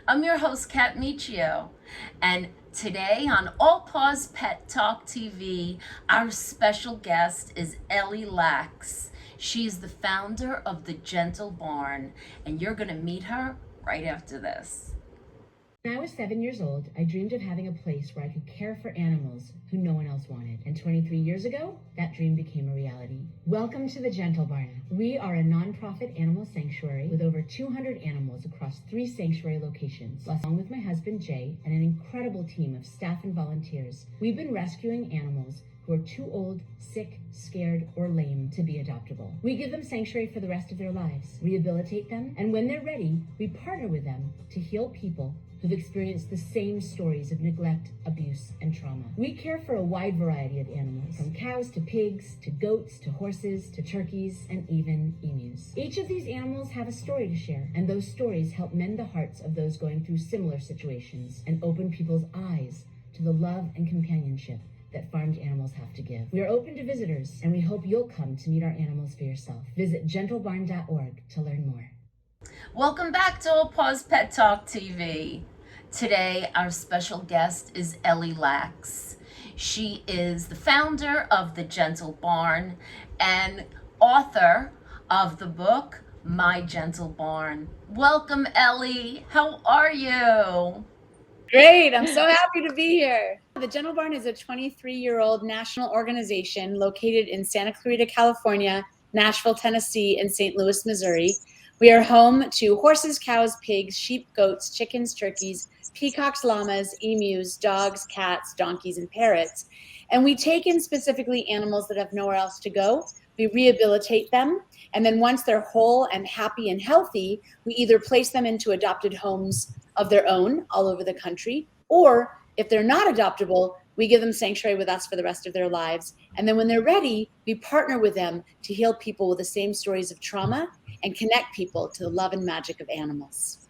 I'm your host, Kat Michio, and today on All Paws Pet Talk TV, our special guest is Ellie Lax. She's the founder of The Gentle Barn, and you're going to meet her right after this. When I was 7 years old, I dreamed of having a place where I could care for animals who no one else wanted. And 23 years ago, that dream became a reality. Welcome to the Gentle Barn. We are a nonprofit animal sanctuary with over 200 animals across 3 sanctuary locations. Along with my husband Jay and an incredible team of staff and volunteers, we've been rescuing animals who are too old, sick, scared, or lame to be adoptable. We give them sanctuary for the rest of their lives, rehabilitate them, and when they're ready, we partner with them to heal people who've experienced the same stories of neglect, abuse, and trauma. We care for a wide variety of animals, from cows to pigs, to goats, to horses, to turkeys, and even emus. Each of these animals have a story to share, and those stories help mend the hearts of those going through similar situations and open people's eyes to the love and companionship that farmed animals have to give. We are open to visitors, and we hope you'll come to meet our animals for yourself. Visit gentlebarn.org to learn more. Welcome back to All Paws Pet Talk TV. Today, our special guest is Ellie Lax. She is the founder of The Gentle Barn and author of the book, My Gentle Barn. Welcome, Ellie. How are you? Great. I'm so happy to be here. The Gentle Barn is a 23-year-old national organization located in Santa Clarita, California, Nashville, Tennessee, and St. Louis, Missouri. We are home to horses, cows, pigs, sheep, goats, chickens, turkeys, peacocks, llamas, emus, dogs, cats, donkeys, and parrots. And we take in specifically animals that have nowhere else to go. We rehabilitate them. And then once they're whole and happy and healthy, we either place them into adopted homes of their own all over the country, or if they're not adoptable, we give them sanctuary with us for the rest of their lives. And then when they're ready, we partner with them to heal people with the same stories of trauma and connect people to the love and magic of animals.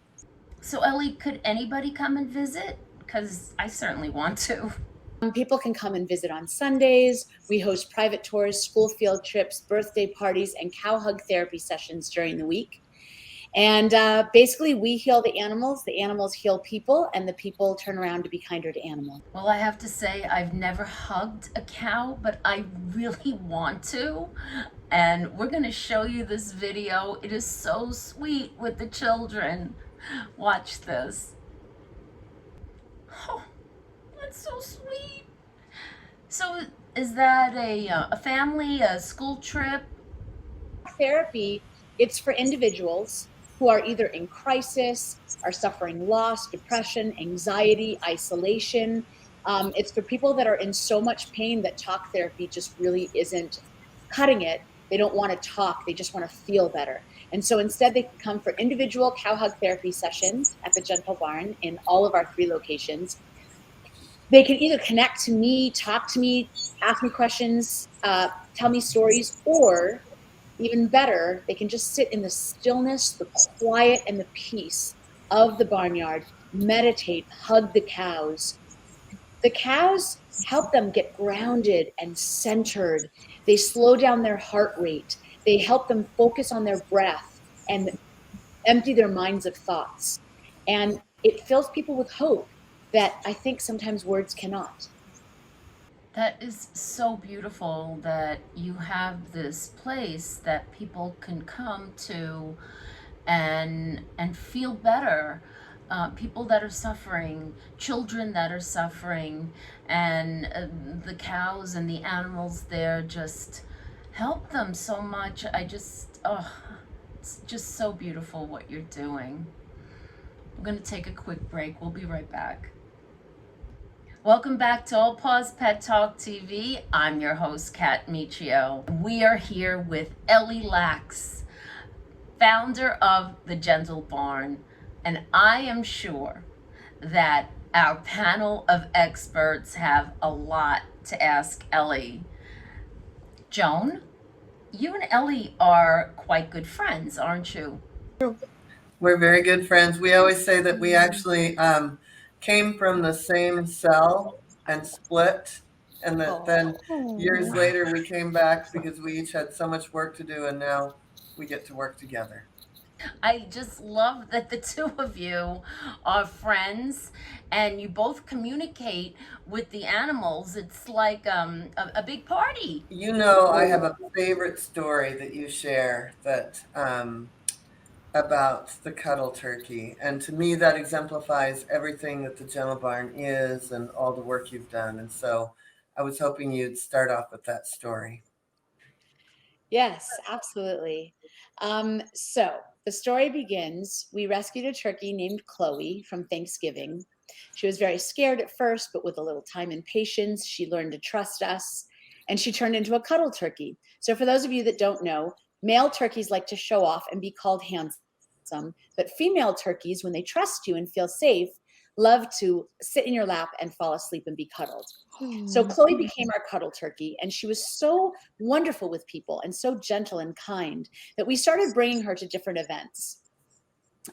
So, Ellie, could anybody come and visit? Because I certainly want to. People can come and visit on Sundays. We host private tours, school field trips, birthday parties, and cow hug therapy sessions during the week. And basically, we heal the animals heal people, and the people turn around to be kinder to animals. Well, I have to say, I've never hugged a cow, but I really want to. And we're going to show you this video. It is so sweet with the children. Watch this. Oh, that's so sweet. So, is that a family, a school trip? Therapy, it's for individuals who are either in crisis, are suffering loss, depression, anxiety, isolation. It's for people that are in so much pain that talk therapy just really isn't cutting it. They don't want to talk, they just want to feel better. And so instead, they can come for individual cow hug therapy sessions at the Gentle Barn in all of our 3 locations. They can either connect to me, talk to me, ask me questions, tell me stories, or even better, they can just sit in the stillness, the quiet, and the peace of the barnyard, meditate, hug the cows. The cows help them get grounded and centered. They slow down their heart rate. They help them focus on their breath and empty their minds of thoughts. And it fills people with hope that I think sometimes words cannot. That is so beautiful that you have this place that people can come to and feel better. People that are suffering, children that are suffering, and the cows and the animals there just help them so much. It's just so beautiful what you're doing. I'm going to take a quick break. We'll be right back. Welcome back to All Paws Pet Talk TV. I'm your host, Kat Michio. We are here with Ellie Lax, founder of The Gentle Barn, and I am sure that our panel of experts have a lot to ask Ellie. Joan, you and Ellie are quite good friends, aren't you? We're very good friends. We always say that we actually came from the same cell and split, and that then years later we came back because we each had so much work to do, and now we get to work together. I just love that the two of you are friends and you both communicate with the animals. It's like a big party. You know, I have a favorite story that you share that about the cuddle turkey, and to me that exemplifies everything that the Gentle Barn is and all the work you've done. And so, I was hoping you'd start off with that story. Yes, absolutely. So the story begins. We rescued a turkey named Chloe from Thanksgiving. She was very scared at first, but with a little time and patience, she learned to trust us and she turned into a cuddle turkey. So, for those of you that don't know, male turkeys like to show off and be called handsome, but female turkeys, when they trust you and feel safe, love to sit in your lap and fall asleep and be cuddled. So Chloe became our cuddle turkey, and she was so wonderful with people and so gentle and kind that we started bringing her to different events.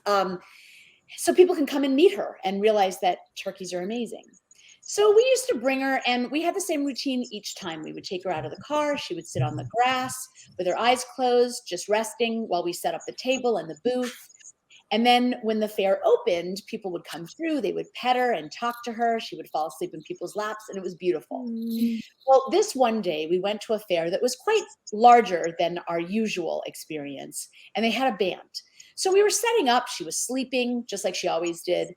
So people can come and meet her and realize that turkeys are amazing. So we used to bring her, and we had the same routine each time. We would take her out of the car. She would sit on the grass with her eyes closed, just resting while we set up the table and the booth. And then when the fair opened, people would come through, they would pet her and talk to her. She would fall asleep in people's laps, and it was beautiful. Well, this one day we went to a fair that was quite larger than our usual experience, and they had a band. So we were setting up, she was sleeping just like she always did.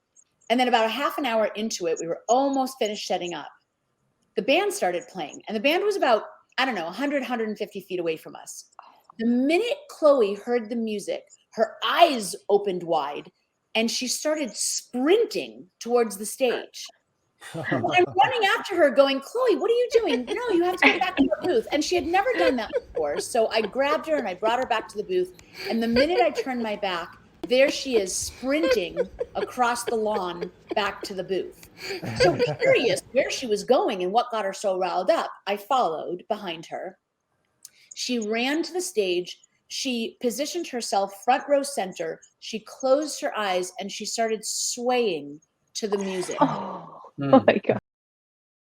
And then about a half an hour into it, we were almost finished setting up. The band started playing, and the band was about, I don't know, 100, 150 feet away from us. The minute Chloe heard the music, her eyes opened wide and she started sprinting towards the stage. I'm running after her going, Chloe, what are you doing? No, you have to get back to the booth. And she had never done that before. So I grabbed her and I brought her back to the booth. And the minute I turned my back, there she is sprinting across the lawn back to the booth. So curious where she was going and what got her so riled up, I followed behind her. She ran to the stage. She positioned herself front row center. She closed her eyes and she started swaying to the music. Oh Mm. my God.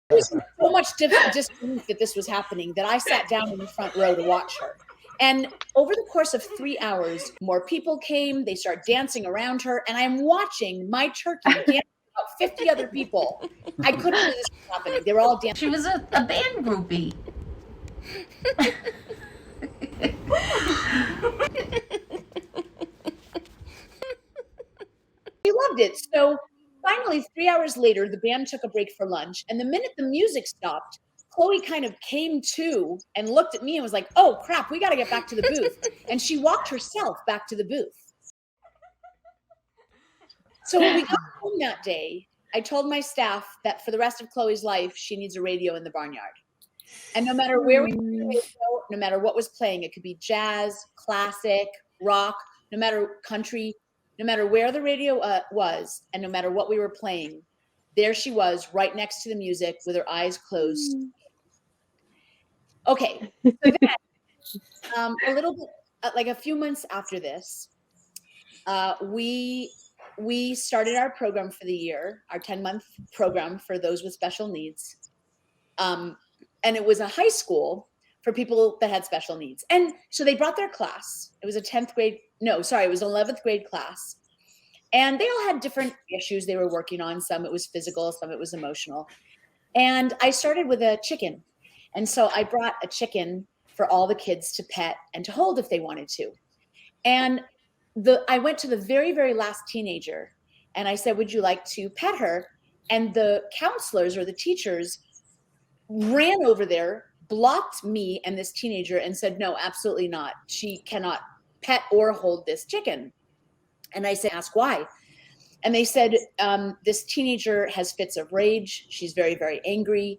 There was so much disbelief that this was happening that I sat down in the front row to watch her. And over the course of 3 hours, more people came. They started dancing around her. And I'm watching my turkey dance with about 50 other people. I couldn't believe this was happening. They were all dancing. She was a band groupie. She loved it. So finally, 3 hours later, the band took a break for lunch. And the minute the music stopped, Chloe kind of came to and looked at me and was like, oh crap, we got to get back to the booth. And she walked herself back to the booth. So when we got home that day, I told my staff that for the rest of Chloe's life, she needs a radio in the barnyard. And no matter where we go, no matter what was playing, it could be jazz, classic, rock, no matter country, no matter where the radio was, and no matter what we were playing, there she was right next to the music with her eyes closed. Okay, so then a little bit, like a few months after this, we started our program for the year, our 10-month program for those with special needs. And it was a high school for people that had special needs. And so they brought their class. It was a 10th grade, no, sorry, it was an 11th grade class. And they all had different issues they were working on. Some it was physical, some it was emotional. And I started with a chicken. And so I brought a chicken for all the kids to pet and to hold if they wanted to. And I went to the very, very last teenager and I said, would you like to pet her? And the counselors or the teachers ran over there, blocked me and this teenager and said, no, absolutely not. She cannot pet or hold this chicken. And I said, ask why. And they said, this teenager has fits of rage. She's very, very angry.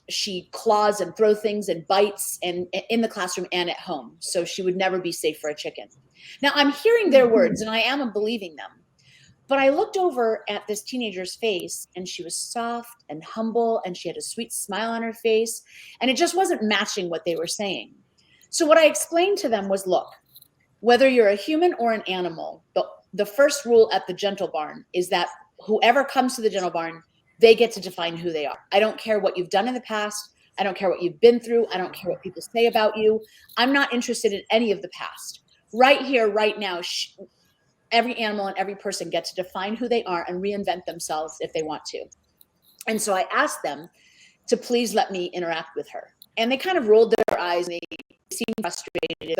She claws and throws things and bites and in the classroom and at home. So she would never be safe for a chicken. Now I'm hearing their words and I am believing them. But I looked over at this teenager's face and she was soft and humble and she had a sweet smile on her face. And it just wasn't matching what they were saying. So what I explained to them was, look, whether you're a human or an animal, the first rule at the Gentle Barn is that whoever comes to the Gentle Barn, they get to define who they are. I don't care what you've done in the past. I don't care what you've been through. I don't care what people say about you. I'm not interested in any of the past. right here, right now, every animal and every person gets to define who they are and reinvent themselves if they want to. And so I asked them to please let me interact with her. And they kind of rolled their eyes and they seemed frustrated.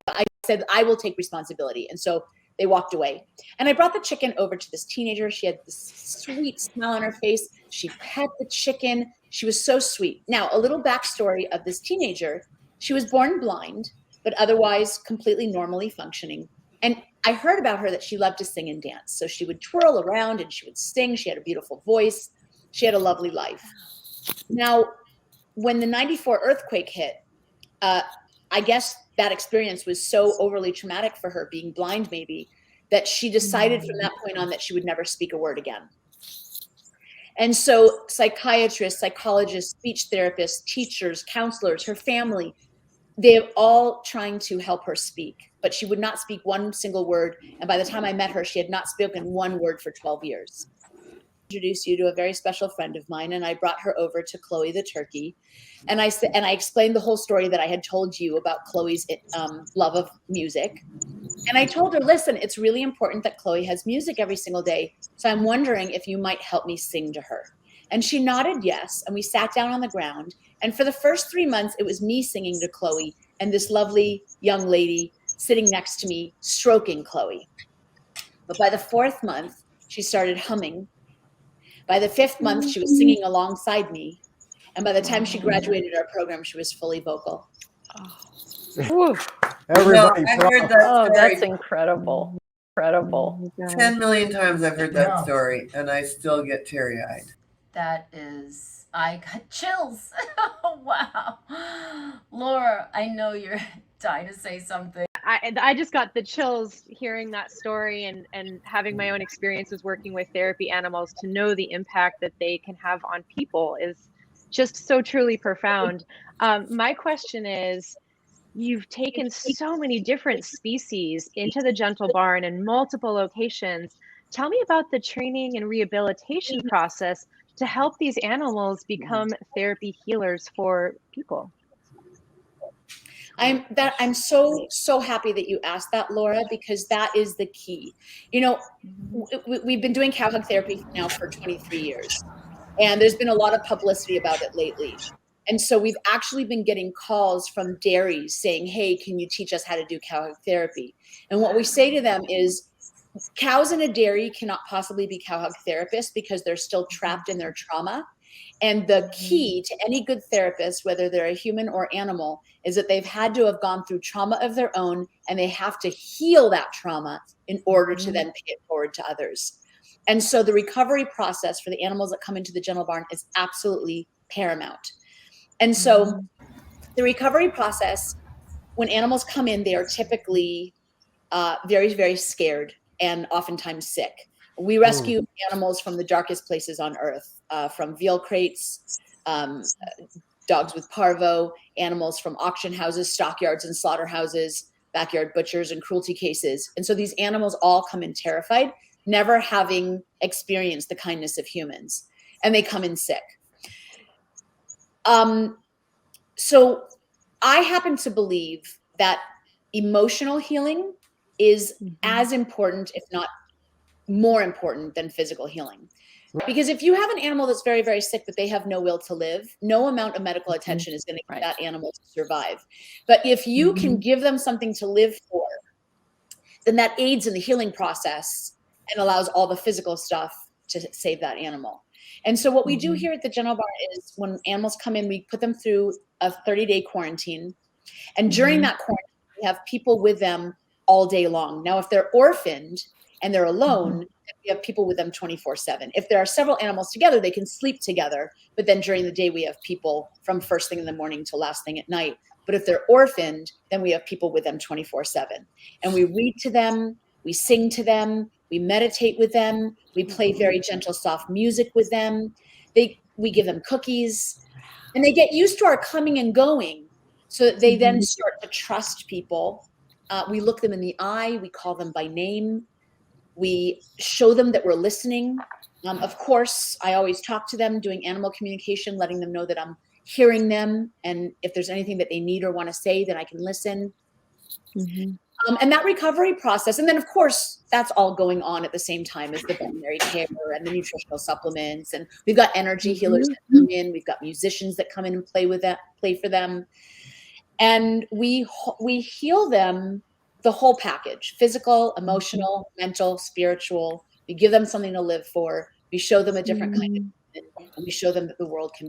I said, I will take responsibility. And so they walked away. And I brought the chicken over to this teenager. She had this sweet smile on her face. She pet the chicken. She was so sweet. Now, a little backstory of this teenager. She was born blind, but otherwise completely normally functioning. And I heard about her that she loved to sing and dance. So she would twirl around and she would sing. She had a beautiful voice. She had a lovely life. Now, when the 94 earthquake hit, I guess that experience was so overly traumatic for her, being blind maybe, that she decided from that point on that she would never speak a word again. And so psychiatrists, psychologists, speech therapists, teachers, counselors, her family, they're all trying to help her speak, but she would not speak one single word. And by the time I met her, she had not spoken one word for 12 years. Introduce you to a very special friend of mine, and I brought her over to Chloe the turkey, and I explained the whole story that I had told you about Chloe's love of music, and I told her, listen, it's really important that Chloe has music every single day, so I'm wondering if you might help me sing to her. And she nodded yes, and we sat down on the ground, and for the first 3 months it was me singing to Chloe and this lovely young lady sitting next to me stroking Chloe. But by the 4th month she started humming. By the 5th month, she was singing alongside me. And by the time she graduated our program, she was fully vocal. Oh. Everybody, I heard that story. That's incredible. Incredible. 10 million times I've heard that story, and I still get teary-eyed. That is, I got chills. Wow. Laura, I know you're dying to say something. I just got the chills hearing that story and having my own experiences working with therapy animals. To know the impact that they can have on people is just so truly profound. My question is, you've taken so many different species into the Gentle Barn in multiple locations. Tell me about the training and rehabilitation process to help these animals become therapy healers for people. I'm so happy that you asked that, Laura, because that is the key. You know, we've been doing cow hug therapy now for 23 years, and there's been a lot of publicity about it lately. And so we've actually been getting calls from dairies saying, hey, can you teach us how to do cow hug therapy? And what we say to them is, cows in a dairy cannot possibly be cow hug therapists because they're still trapped in their trauma. And the key to any good therapist, whether they're a human or animal, is that they've had to have gone through trauma of their own, and they have to heal that trauma in order to then pay it forward to others. And so the recovery process for the animals that come into the Gentle Barn is absolutely paramount. And so the recovery process, when animals come in, they are typically very, very scared and oftentimes sick. We rescue animals from the darkest places on earth, from veal crates, dogs with parvo, animals from auction houses, stockyards and slaughterhouses, backyard butchers and cruelty cases. And so these animals all come in terrified, never having experienced the kindness of humans, and they come in sick. So I happen to believe that emotional healing is as important, if not more important, than physical healing. Because if you have an animal that's very, very sick, but they have no will to live, no amount of medical attention is going to get that animal to survive. But if you can give them something to live for, then that aids in the healing process and allows all the physical stuff to save that animal. And so what we do here at the Gentle Barn is when animals come in, we put them through a 30-day quarantine. And during that quarantine, we have people with them all day long. Now, if they're orphaned and they're alone, we have people with them 24/7. If there are several animals together, they can sleep together. But then during the day, we have people from first thing in the morning to last thing at night. But if they're orphaned, then we have people with them 24/7. And we read to them, we sing to them, we meditate with them, we play very gentle, soft music with them. We give them cookies, and they get used to our coming and going, so that they then start to trust people. We look them in the eye, we call them by name, we show them that we're listening. Of course, I always talk to them, doing animal communication, letting them know that I'm hearing them, and if there's anything that they need or want to say, then I can listen. And that recovery process, and then of course that's all going on at the same time as the veterinary care and the nutritional supplements, and we've got energy healers that come in, we've got musicians that come in and play for them, and we heal them, the whole package: physical, emotional, mental, spiritual. We give them something to live for. We show them a different kind of, and we show them that the world can.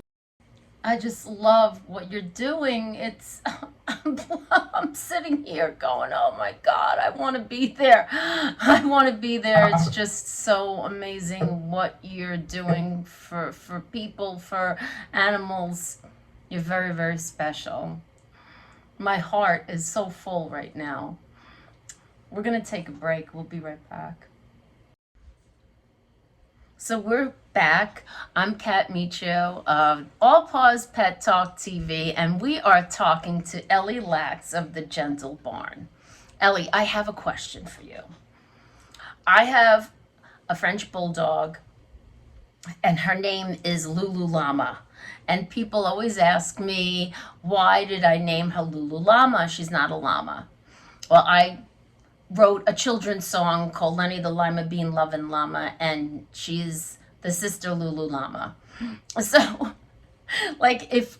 I just love what you're doing. It's I'm sitting here going, oh my God, I want to be there. I want to be there. It's just so amazing what you're doing for people, for animals. You're very, very special. My heart is so full right now. We're going to take a break. We'll be right back. So we're back. I'm Kat Micho of All Paws Pet Talk TV, and we are talking to Ellie Lax of the Gentle Barn. Ellie, I have a question for you. I have a French bulldog, and her name is Lulu Llama. And people always ask me, why did I name her Lulu Llama? She's not a llama. Well, I wrote a children's song called Lenny the Lima Bean Lovin' Llama, and she's the sister Lulu Llama. So, like, if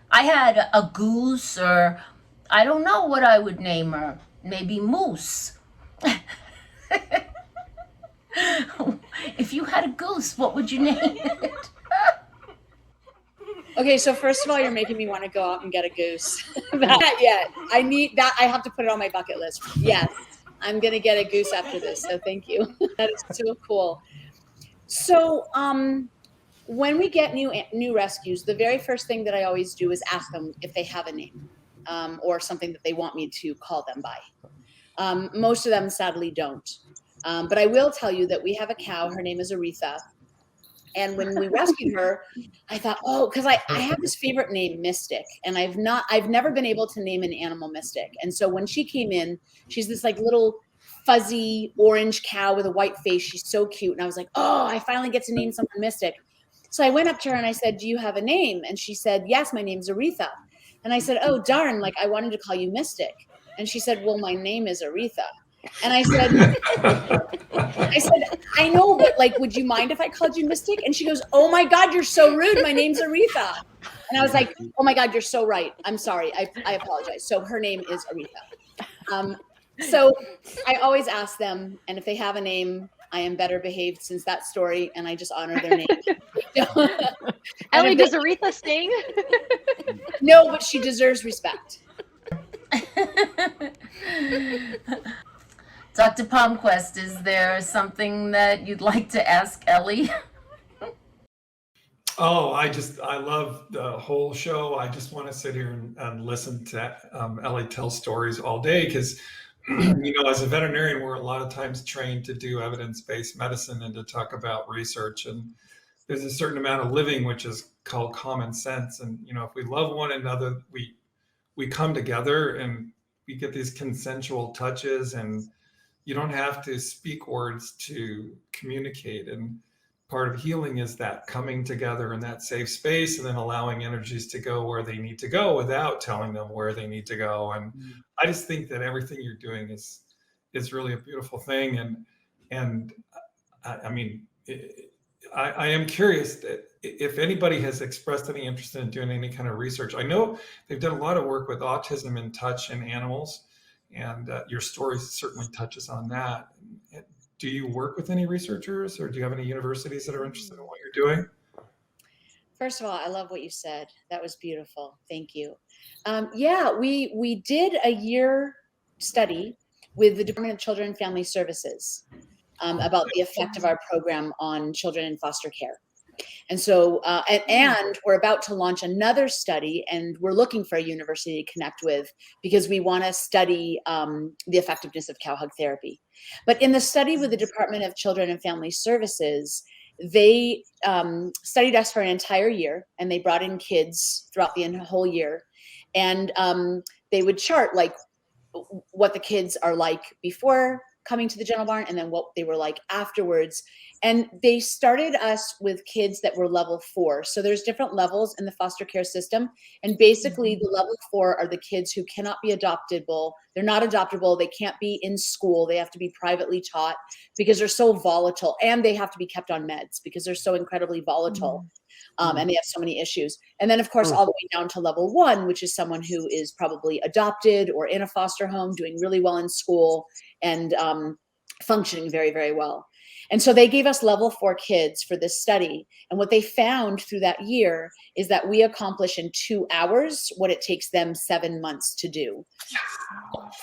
I had a goose, or I don't know what I would name her, maybe Moose. If you had a goose, what would you name it? Okay, so first of all, you're making me want to go out and get a goose. Not yet. I need that. I have to put it on my bucket list. Yes, I'm gonna get a goose after this. So thank you. That is so cool. So when we get new rescues, the very first thing that I always do is ask them if they have a name or something that they want me to call them by. Most of them sadly don't. But I will tell you that we have a cow. Her name is Aretha. And when we rescued her, I thought, oh, because I have this favorite name, Mystic, and I've never been able to name an animal Mystic. And so when she came in, she's this like little fuzzy orange cow with a white face. She's so cute. And I was like, oh, I finally get to name someone Mystic. So I went up to her and I said, do you have a name? And she said, yes, my name's Aretha. And I said, oh, darn, like I wanted to call you Mystic. And she said, well, my name is Aretha. And I said, I know, but like, would you mind if I called you Mystic? And she goes, oh my God, you're so rude. My name's Aretha. And I was like, oh my God, you're so right. I'm sorry. I apologize. So her name is Aretha. So I always ask them, and if they have a name, I am better behaved since that story, and I just honor their name. Ellie, does Aretha sing? No, but she deserves respect. Dr. Palmquist, is there something that you'd like to ask Ellie? Oh, I love the whole show. I just want to sit here and listen to Ellie tell stories all day because, as a veterinarian, we're a lot of times trained to do evidence-based medicine and to talk about research. And there's a certain amount of living which is called common sense. And, if we love one another, we come together and we get these consensual touches, and you don't have to speak words to communicate. And part of healing is that coming together in that safe space and then allowing energies to go where they need to go without telling them where they need to go. And I just think that everything you're doing is really a beautiful thing. And I mean, I am curious that if anybody has expressed any interest in doing any kind of research. I know they've done a lot of work with autism in touch in animals, and your story certainly touches on that. Do you work with any researchers, or do you have any universities that are interested in what you're doing? First of all, I love what you said. That was beautiful. Thank you. Yeah, we did a year study with the Department of Children and Family Services about the effect of our program on children in foster care. And so, and we're about to launch another study, and we're looking for a university to connect with because we want to study the effectiveness of cow hug therapy. But in the study with the Department of Children and Family Services, they studied us for an entire year, and they brought in kids throughout the whole year, and they would chart like what the kids are like before coming to the Gentle Barn, and then what they were like afterwards. And they started us with kids that were level 4. So there's different levels in the foster care system. And basically the level 4 are the kids who cannot be adoptable. They're not adoptable. They can't be in school. They have to be privately taught because they're so volatile, and they have to be kept on meds because they're so incredibly volatile. And they have so many issues. And then of course, all the way down to level 1, which is someone who is probably adopted or in a foster home, doing really well in school and functioning very, very well. And so they gave us level 4 kids for this study. And what they found through that year is that we accomplish in 2 hours what it takes them 7 months to do.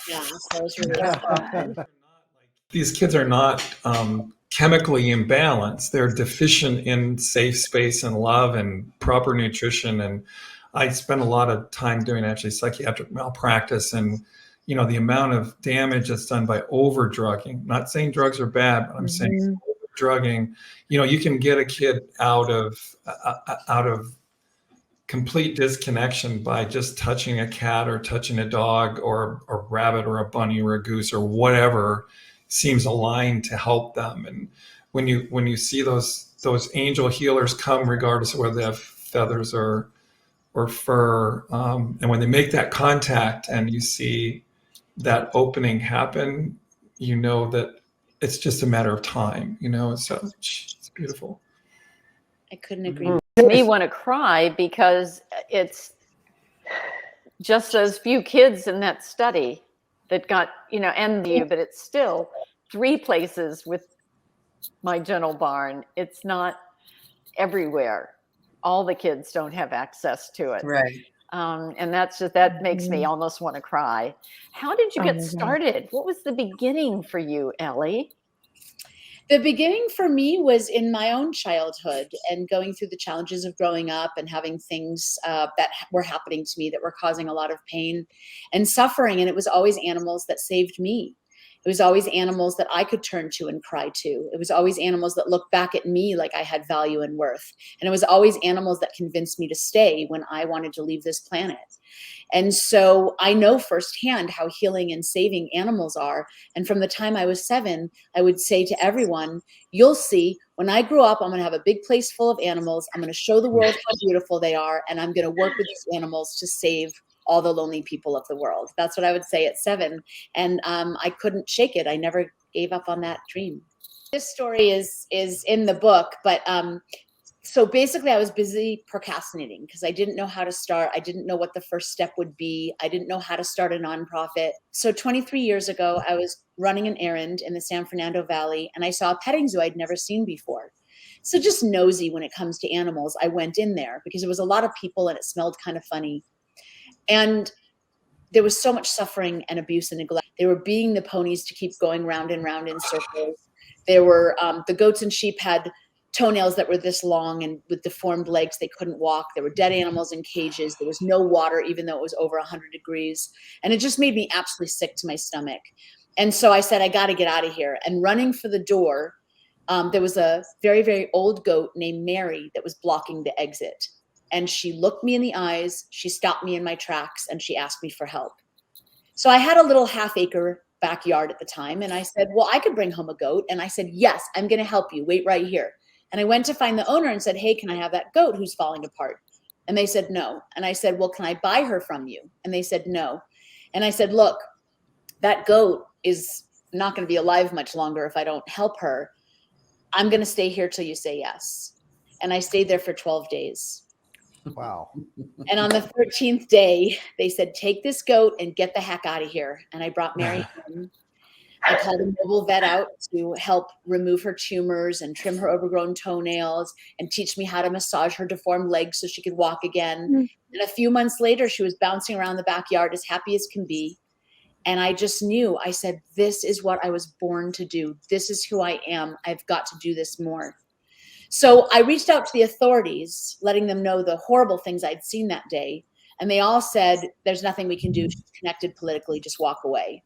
Yeah, so it was really awesome. These kids are not chemically imbalanced. They're deficient in safe space and love and proper nutrition. And I spent a lot of time doing actually psychiatric malpractice, and you know, the amount of damage that's done by over drugging. Not saying drugs are bad, but I'm saying over drugging. You know, you can get a kid out of complete disconnection by just touching a cat or touching a dog or a rabbit or a bunny or a goose or whatever seems aligned to help them. And when you see those angel healers come, regardless of whether they have feathers or fur, and when they make that contact and you see that opening happen, you know that it's just a matter of time, you know. So it's beautiful. I couldn't agree more. Makes me want to cry because it's just those few kids in that study that got, you know, and you, but it's still 3 places with my Gentle Barn. It's not everywhere. All the kids don't have access to it. Right. And that makes me almost want to cry. How did you get started? What was the beginning for you, Ellie? The beginning for me was in my own childhood and going through the challenges of growing up and having things that were happening to me that were causing a lot of pain and suffering. And it was always animals that saved me. It was always animals that I could turn to and cry to. It was always animals that looked back at me like I had value and worth. And it was always animals that convinced me to stay when I wanted to leave this planet. And so I know firsthand how healing and saving animals are. And from the time I was 7, I would say to everyone, you'll see, when I grow up, I'm going to have a big place full of animals. I'm going to show the world how beautiful they are. And I'm going to work with these animals to save all the lonely people of the world. That's what I would say at 7. And I couldn't shake it. I never gave up on that dream. This story is in the book, but so basically I was busy procrastinating because I didn't know how to start. I didn't know what the first step would be. I didn't know how to start a nonprofit. So 23 years ago, I was running an errand in the San Fernando Valley, and I saw a petting zoo I'd never seen before. So just nosy when it comes to animals, I went in there because there was a lot of people and it smelled kind of funny. And there was so much suffering and abuse and neglect. They were beating the ponies to keep going round and round in circles. There were the goats and sheep had toenails that were this long and with deformed legs, they couldn't walk. There were dead animals in cages. There was no water, even though it was over 100 degrees. And it just made me absolutely sick to my stomach. And so I said, I got to get out of here. And running for the door, there was a very, very old goat named Mary that was blocking the exit. And she looked me in the eyes, she stopped me in my tracks, and she asked me for help. So I had a little half-acre backyard at the time, and I said, well, I could bring home a goat. And I said, yes, I'm going to help you. Wait right here. And I went to find the owner and said, hey, can I have that goat who's falling apart? And they said, no. And I said, well, can I buy her from you? And they said, no. And I said, look, that goat is not going to be alive much longer if I don't help her. I'm going to stay here till you say yes. And I stayed there for 12 days. Wow. And on the 13th day, they said, take this goat and get the heck out of here. And I brought Mary in. I called a mobile vet out to help remove her tumors and trim her overgrown toenails and teach me how to massage her deformed legs so she could walk again. And a few months later, she was bouncing around the backyard as happy as can be. And I just knew, I said, this is what I was born to do. This is who I am. I've got to do this more. So I reached out to the authorities, letting them know the horrible things I'd seen that day. And they all said, there's nothing we can do. She's connected politically, just walk away.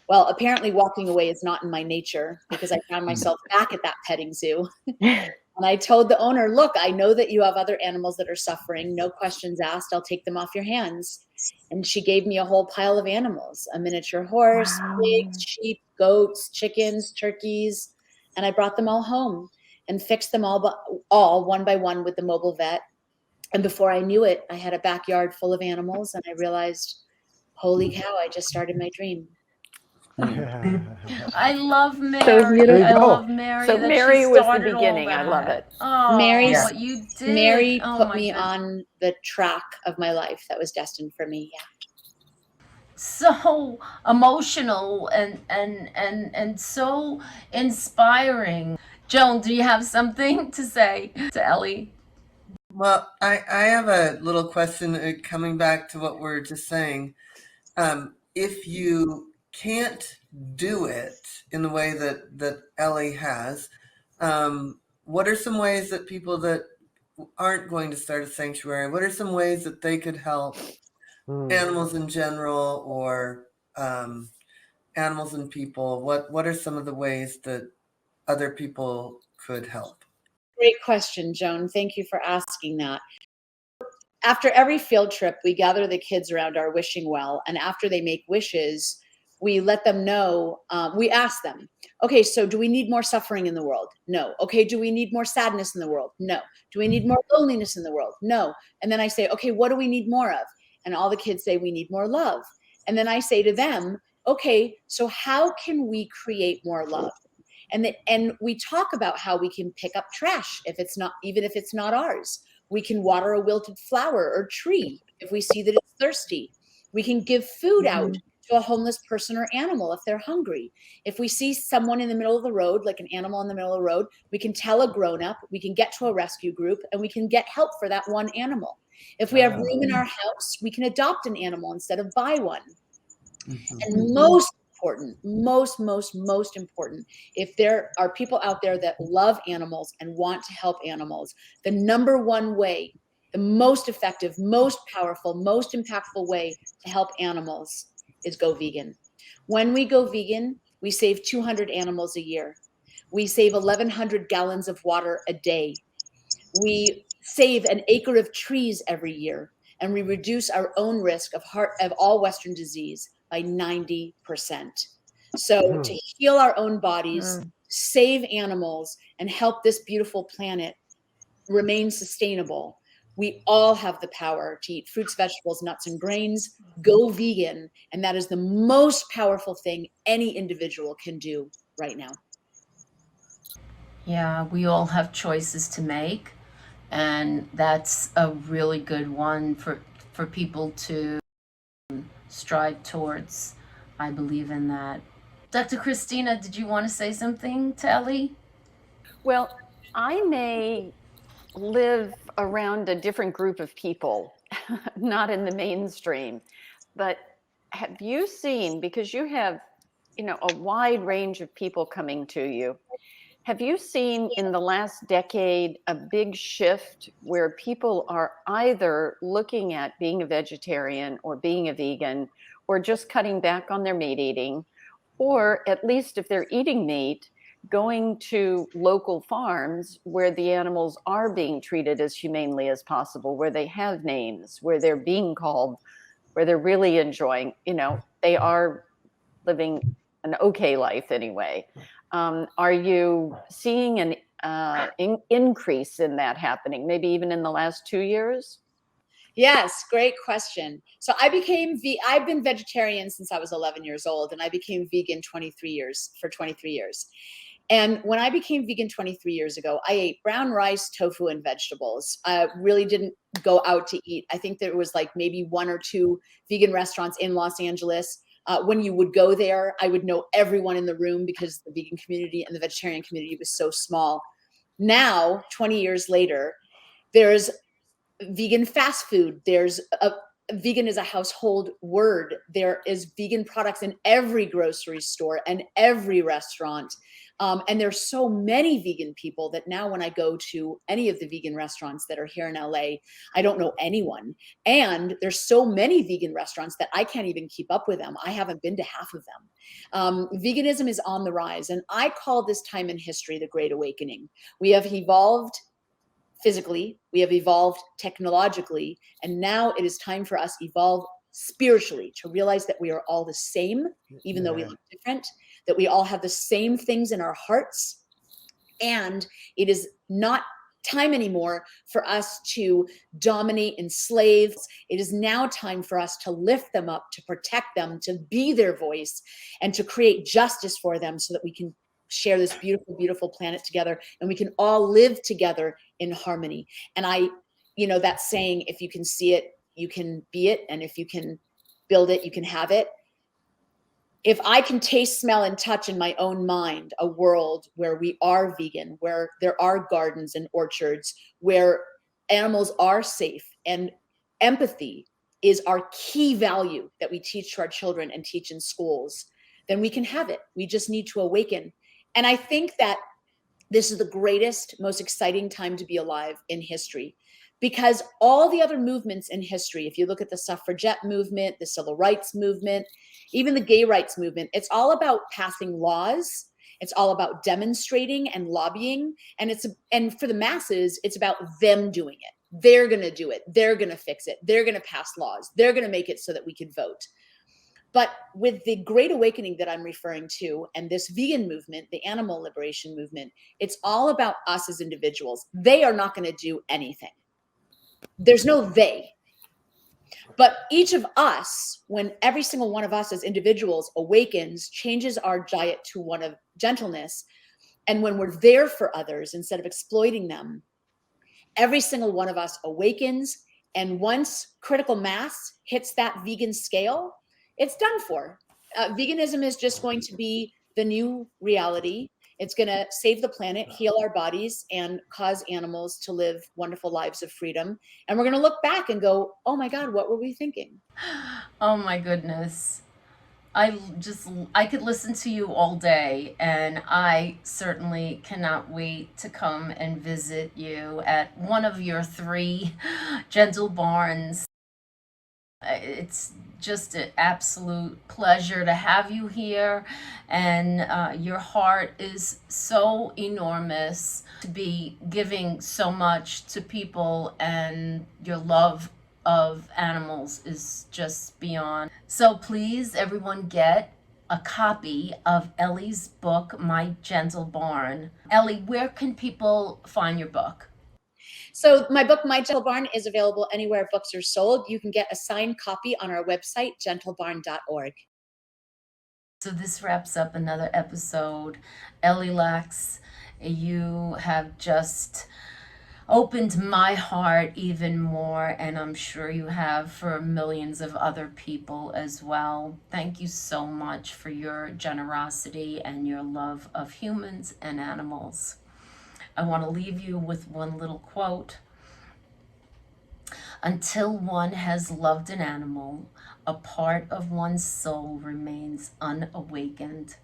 Well, apparently walking away is not in my nature because I found myself back at that petting zoo. And I told the owner, look, I know that you have other animals that are suffering. No questions asked. I'll take them off your hands. And she gave me a whole pile of animals, a miniature horse, pigs, sheep, goats, chickens, turkeys. And I brought them all home. and fixed them all one by one with the mobile vet. And before I knew it, I had a backyard full of animals, and I realized, holy cow, I just started my dream. I love Mary. beautiful. I love Mary. So that Mary she was the started all beginning. I love that. it. Oh, Mary's- what you did. Mary Oh, put my me goodness. on the track of my life that was destined for me. Yeah. So emotional and so inspiring. Joan, do you have something to say to Ellie? Well, I have a little question coming back to what we're just saying. If you can't do it in the way that Ellie has, what are some ways that people that aren't going to start a sanctuary, what are some ways that they could help animals in general, or animals and people? What are some of the ways that other people could help? Great question, Joan. Thank you for asking that. After every field trip, we gather the kids around our wishing well. And after they make wishes, we let them know, we ask them, okay, so do we need more suffering in the world? No. Okay, do we need more sadness in the world? No. Do we need more loneliness in the world? No. And then I say, okay, what do we need more of? And all the kids say, we need more love. And then I say to them, okay, so how can we create more love? And we talk about how we can pick up trash even if it's not ours. We can water a wilted flower or tree if we see that it's thirsty. We can give food out to a homeless person or animal if they're hungry. If we see someone in the middle of the road, like an animal in the middle of the road, we can tell a grown-up, we can get to a rescue group, and we can get help for that one animal. If we have room in our house, we can adopt an animal instead of buy one. And most important, if there are people out there that love animals and want to help animals, the number one way, the most effective, most powerful, most impactful way to help animals is go vegan. When we go vegan, we save 200 animals a year. We save 1,100 gallons of water a day. We save an acre of trees every year, and we reduce our own risk of all Western disease by 90%. So to heal our own bodies, save animals, and help this beautiful planet remain sustainable, we all have the power to eat fruits, vegetables, nuts, and grains, go vegan, and that is the most powerful thing any individual can do right now. Yeah, we all have choices to make, and that's a really good one for people to strive towards. I believe in that. Dr. Christina, did you want to say something to Ellie? Well, I may live around a different group of people, not in the mainstream, but have you seen, because you have, a wide range of people coming to you, have you seen in the last decade a big shift where people are either looking at being a vegetarian or being a vegan, or just cutting back on their meat eating, or at least if they're eating meat, going to local farms where the animals are being treated as humanely as possible, where they have names, where they're being called, where they're really enjoying, they are living an okay life anyway. Are you seeing an increase in that happening, maybe even in the last 2 years? Yes, great question. So I've been vegetarian since I was 11 years old, and I became vegan for 23 years. And when I became vegan 23 years ago, I ate brown rice, tofu, and vegetables. I really didn't go out to eat. I think there was like maybe 1 or 2 vegan restaurants in Los Angeles. When you would go there, I would know everyone in the room because the vegan community and the vegetarian community was so small. Now, 20 years later, there's vegan fast food. Vegan is a household word. There is vegan products in every grocery store and every restaurant. And there's so many vegan people that now when I go to any of the vegan restaurants that are here in LA, I don't know anyone. And there's so many vegan restaurants that I can't even keep up with them. I haven't been to half of them. Veganism is on the rise. And I call this time in history the Great Awakening. We have evolved physically, we have evolved technologically, and now it is time for us to evolve spiritually, to realize that we are all the same, even though we look different, that we all have the same things in our hearts, And it is not time anymore for us to dominate, enslave. It is now time for us to lift them up, to protect them, to be their voice, and to create justice for them so that we can share this beautiful, beautiful planet together and we can all live together in harmony. And that saying, if you can see it, you can be it. And if you can build it, you can have it. If I can taste, smell, and touch in my own mind a world where we are vegan, where there are gardens and orchards, where animals are safe, and empathy is our key value that we teach to our children and teach in schools, then we can have it. We just need to awaken. And I think that this is the greatest, most exciting time to be alive in history, because all the other movements in history, if you look at the suffragette movement, the civil rights movement, even the gay rights movement, it's all about passing laws. It's all about demonstrating and lobbying. And for the masses, it's about them doing it. They're going to do it. They're going to fix it. They're going to pass laws. They're going to make it so that we can vote. But with the Great Awakening that I'm referring to, and this vegan movement, the animal liberation movement, it's all about us as individuals. They are not going to do anything. There's no they. But each of us, when every single one of us as individuals awakens, changes our diet to one of gentleness, and when we're there for others instead of exploiting them, every single one of us awakens. And once critical mass hits that vegan scale, it's done for. Veganism is just going to be the new reality. It's going to save the planet, heal our bodies, and cause animals to live wonderful lives of freedom. And we're going to look back and go, oh my God, what were we thinking? Oh my goodness. I could listen to you all day, and I certainly cannot wait to come and visit you at one of your 3 gentle barns. It's just an absolute pleasure to have you here, and your heart is so enormous to be giving so much to people, and your love of animals is just beyond. So please, everyone, get a copy of Ellie's book, My Gentle Barn. Ellie, where can people find your book? So my book, My Gentle Barn, is available anywhere books are sold. You can get a signed copy on our website, gentlebarn.org. So this wraps up another episode. Ellie Lax, you have just opened my heart even more, and I'm sure you have for millions of other people as well. Thank you so much for your generosity and your love of humans and animals. I want to leave you with one little quote. Until one has loved an animal, a part of one's soul remains unawakened.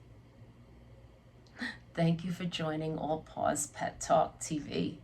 Thank you for joining All Paws Pet Talk TV.